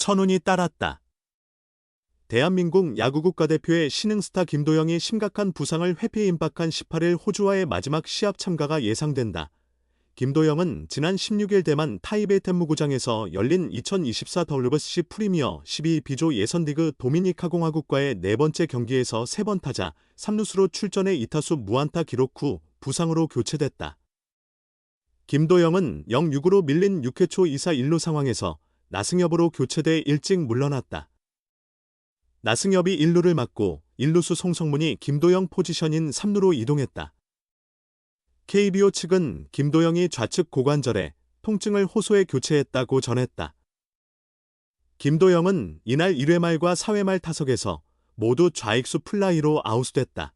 천운이 따랐다. 대한민국 야구 국가대표의 신흥스타 김도영이 심각한 부상을 회피에 임박한 18일 호주와의 마지막 시합 참가가 예상된다. 김도영은 지난 16일 대만 타이베이텐무구장에서 열린 2024 WBC 프리미어 12비조 예선리그 도미니카 공화국과의 네 번째 경기에서 3번 타자 3루수로 출전해 2타수 무안타 기록 후 부상으로 교체됐다. 김도영은 0-6으로 밀린 6회 초 2사 1루 상황에서 나승엽으로 교체돼 일찍 물러났다. 나승엽이 1루를 맡고 1루수 송성문이 김도영 포지션인 3루로 이동했다. KBO 측은 김도영이 좌측 고관절에 통증을 호소해 교체했다고 전했다. 김도영은 이날 1회 말과 4회 말 타석에서 모두 좌익수 플라이로 아웃됐다.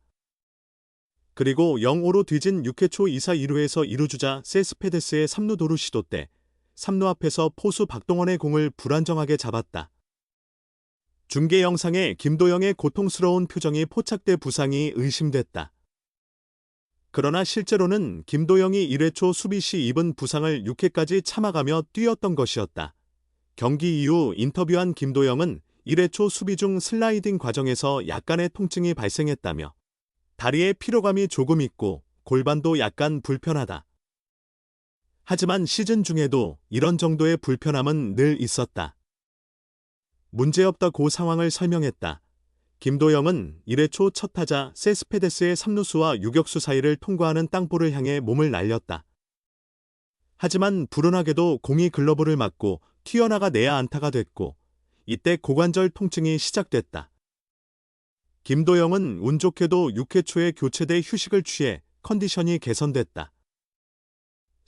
그리고 0-5로 뒤진 6회 초 2사 1루에서 2루주자 세스페데스의 3루 도루 시도 때 3루 앞에서 포수 박동원의 공을 불안정하게 잡았다. 중계 영상에 김도영의 고통스러운 표정이 포착돼 부상이 의심됐다. 그러나 실제로는 김도영이 1회 초 수비 시 입은 부상을 6회까지 참아가며 뛰었던 것이었다. 경기 이후 인터뷰한 김도영은 1회 초 수비 중 슬라이딩 과정에서 약간의 통증이 발생했다며 다리에 피로감이 조금 있고 골반도 약간 불편하다. 하지만 시즌 중에도 이런 정도의 불편함은 늘 있었다. 문제없다고 상황을 설명했다. 김도영은 1회 초 첫 타자 세스페데스의 3루수와 유격수 사이를 통과하는 땅볼을 향해 몸을 날렸다. 하지만 불운하게도 공이 글러브를 맞고 튀어나가 내야 안타가 됐고 이때 고관절 통증이 시작됐다. 김도영은 운 좋게도 6회 초에 교체돼 휴식을 취해 컨디션이 개선됐다.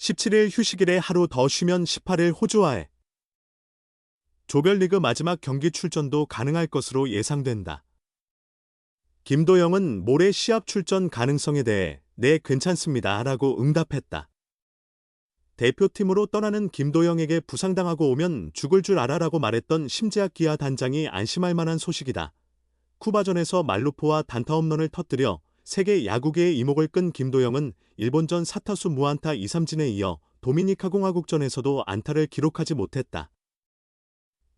17일 휴식일에 하루 더 쉬면 18일 호주와의 조별리그 마지막 경기 출전도 가능할 것으로 예상된다. 김도영은 모레 시합 출전 가능성에 대해 네 괜찮습니다 라고 응답했다. 대표팀으로 떠나는 김도영에게 부상당하고 오면 죽을 줄 알아라고 말했던 심재학 기아 단장이 안심할 만한 소식이다. 쿠바전에서 말루포와 단타 홈런을 터뜨려 세계 야구계의 이목을 끈 김도영은 일본전 4타수 무안타 2삼진에 이어 도미니카 공화국전에서도 안타를 기록하지 못했다.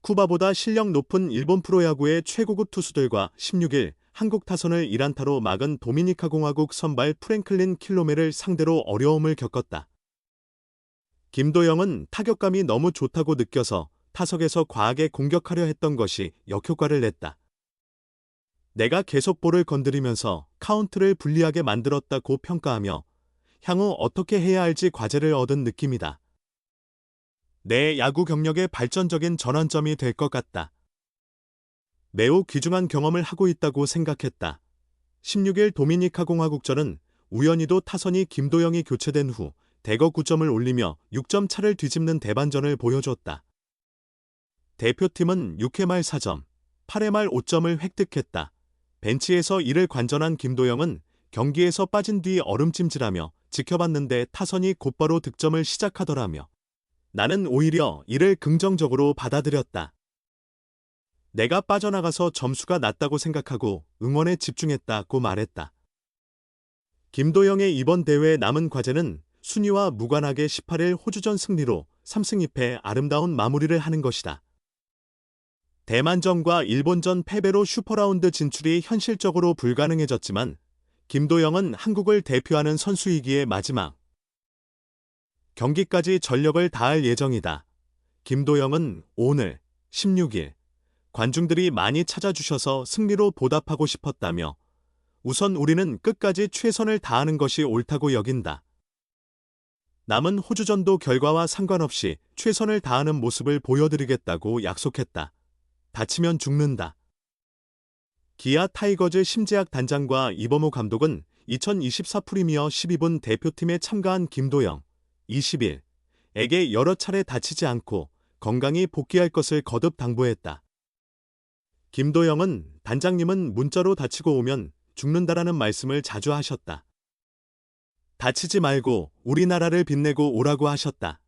쿠바보다 실력 높은 일본 프로야구의 최고급 투수들과 16일 한국 타선을 1안타로 막은 도미니카 공화국 선발 프랭클린 킬로메를 상대로 어려움을 겪었다. 김도영은 타격감이 너무 좋다고 느껴서 타석에서 과하게 공격하려 했던 것이 역효과를 냈다. 내가 계속 볼을 건드리면서 카운트를 불리하게 만들었다고 평가하며 향후 어떻게 해야 할지 과제를 얻은 느낌이다. 내 야구 경력의 발전적인 전환점이 될 것 같다. 매우 귀중한 경험을 하고 있다고 생각했다. 16일 도미니카 공화국전은 우연히도 타선이 김도영이 교체된 후 대거 9점을 올리며 6점 차를 뒤집는 대반전을 보여줬다. 대표팀은 6회 말 4점, 8회 말 5점을 획득했다. 벤치에서 이를 관전한 김도영은 경기에서 빠진 뒤 얼음찜질하며 지켜봤는데 타선이 곧바로 득점을 시작하더라며 나는 오히려 이를 긍정적으로 받아들였다. 내가 빠져나가서 점수가 낮다고 생각하고 응원에 집중했다고 말했다. 김도영의 이번 대회의 남은 과제는 순위와 무관하게 18일 호주전 승리로 3승 2패 아름다운 마무리를 하는 것이다. 대만전과 일본전 패배로 슈퍼라운드 진출이 현실적으로 불가능해졌지만 김도영은 한국을 대표하는 선수이기에 마지막 경기까지 전력을 다할 예정이다. 김도영은 오늘 16일 관중들이 많이 찾아주셔서 승리로 보답하고 싶었다며 우선 우리는 끝까지 최선을 다하는 것이 옳다고 여긴다. 남은 호주전도 결과와 상관없이 최선을 다하는 모습을 보여드리겠다고 약속했다. 다치면 죽는다. 기아 타이거즈 심재학 단장과 이범호 감독은 2024 프리미어 12분 대표팀에 참가한 김도영 20일에게 여러 차례 다치지 않고 건강히 복귀할 것을 거듭 당부했다. 김도영은 단장님은 문자로 다치고 오면 죽는다라는 말씀을 자주 하셨다. 다치지 말고 우리나라를 빛내고 오라고 하셨다.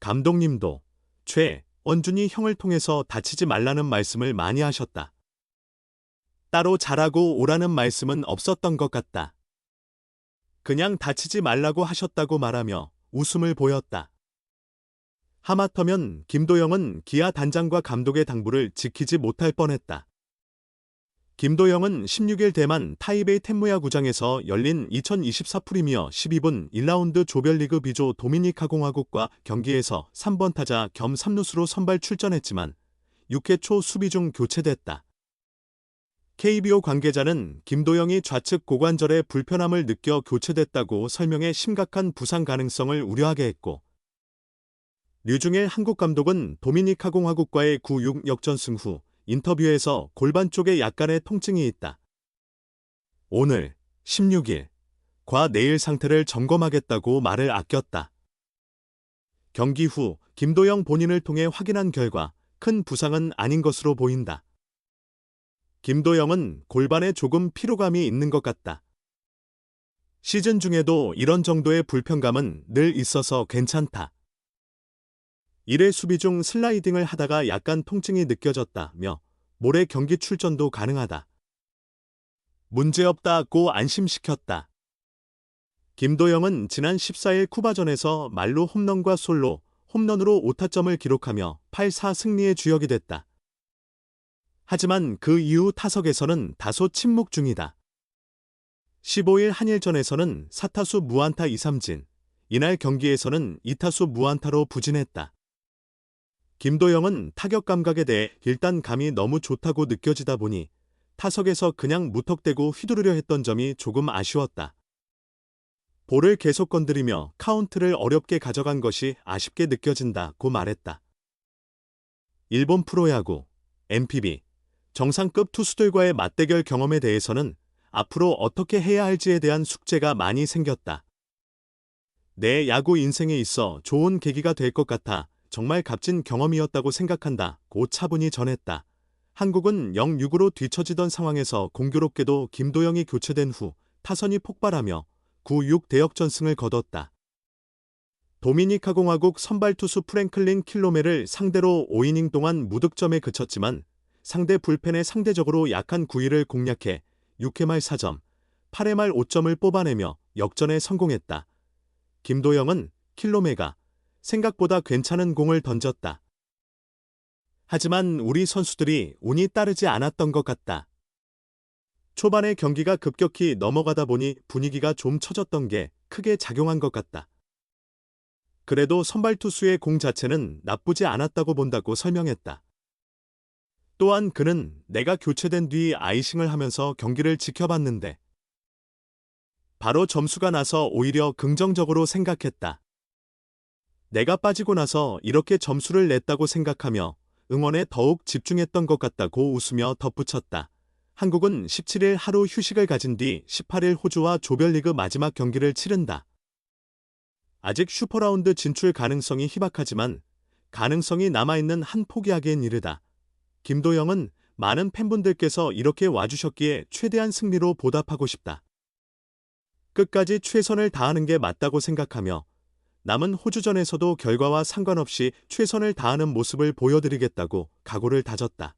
감독님도 최원준이 형을 통해서 다치지 말라는 말씀을 많이 하셨다. 따로 잘하고 오라는 말씀은 없었던 것 같다. 그냥 다치지 말라고 하셨다고 말하며 웃음을 보였다. 하마터면 김도영은 기아 단장과 감독의 당부를 지키지 못할 뻔했다. 김도영은 16일 대만 타이베이 텐무야구장에서 열린 2024 프리미어 12분 1라운드 조별리그 B조 도미니카 공화국과 경기에서 3번 타자 겸 3루수로 선발 출전했지만 6회 초 수비 중 교체됐다. KBO 관계자는 김도영이 좌측 고관절에 불편함을 느껴 교체됐다고 설명해 심각한 부상 가능성을 우려하게 했고, 류중일 한국 감독은 도미니카 공화국과의 9-6 역전승 후 인터뷰에서 골반 쪽에 약간의 통증이 있다. 오늘 16일 과 내일 상태를 점검하겠다고 말을 아꼈다. 경기 후 김도영 본인을 통해 확인한 결과 큰 부상은 아닌 것으로 보인다. 김도영은 골반에 조금 피로감이 있는 것 같다. 시즌 중에도 이런 정도의 불편감은 늘 있어서 괜찮다. 1회 수비 중 슬라이딩을 하다가 약간 통증이 느껴졌다며 모레 경기 출전도 가능하다. 문제없다고 안심시켰다. 김도영은 지난 14일 쿠바전에서 말로 홈런과 솔로, 홈런으로 5타점을 기록하며 8-4 승리의 주역이 됐다. 하지만 그 이후 타석에서는 다소 침묵 중이다. 15일 한일전에서는 4타수 무안타 2삼진, 이날 경기에서는 2타수 무안타로 부진했다. 김도영은 타격 감각에 대해 일단 감이 너무 좋다고 느껴지다 보니 타석에서 그냥 무턱대고 휘두르려 했던 점이 조금 아쉬웠다. 볼을 계속 건드리며 카운트를 어렵게 가져간 것이 아쉽게 느껴진다고 말했다. 일본 프로야구, NPB, 정상급 투수들과의 맞대결 경험에 대해서는 앞으로 어떻게 해야 할지에 대한 숙제가 많이 생겼다. 내 야구 인생에 있어 좋은 계기가 될 것 같아 정말 값진 경험이었다고 생각한다고 차분히 전했다. 한국은 0-6으로 뒤처지던 상황에서 공교롭게도 김도영이 교체된 후 타선이 폭발하며 9-6 대역전승을 거뒀다. 도미니카 공화국 선발 투수 프랭클린 킬로메를 상대로 5이닝 동안 무득점에 그쳤지만 상대 불펜에 상대적으로 약한 9위를 공략해 6회 말 4점, 8회 말 5점을 뽑아내며 역전에 성공했다. 김도영은 킬로메가 생각보다 괜찮은 공을 던졌다. 하지만 우리 선수들이 운이 따르지 않았던 것 같다. 초반에 경기가 급격히 넘어가다 보니 분위기가 좀 처졌던 게 크게 작용한 것 같다. 그래도 선발 투수의 공 자체는 나쁘지 않았다고 본다고 설명했다. 또한 그는 내가 교체된 뒤 아이싱을 하면서 경기를 지켜봤는데 바로 점수가 나서 오히려 긍정적으로 생각했다. 내가 빠지고 나서 이렇게 점수를 냈다고 생각하며 응원에 더욱 집중했던 것 같다고 웃으며 덧붙였다. 한국은 17일 하루 휴식을 가진 뒤 18일 호주와 조별리그 마지막 경기를 치른다. 아직 슈퍼라운드 진출 가능성이 희박하지만 가능성이 남아있는 한 포기하기엔 이르다. 김도영은 많은 팬분들께서 이렇게 와주셨기에 최대한 승리로 보답하고 싶다. 끝까지 최선을 다하는 게 맞다고 생각하며 남은 호주전에서도 결과와 상관없이 최선을 다하는 모습을 보여드리겠다고 각오를 다졌다.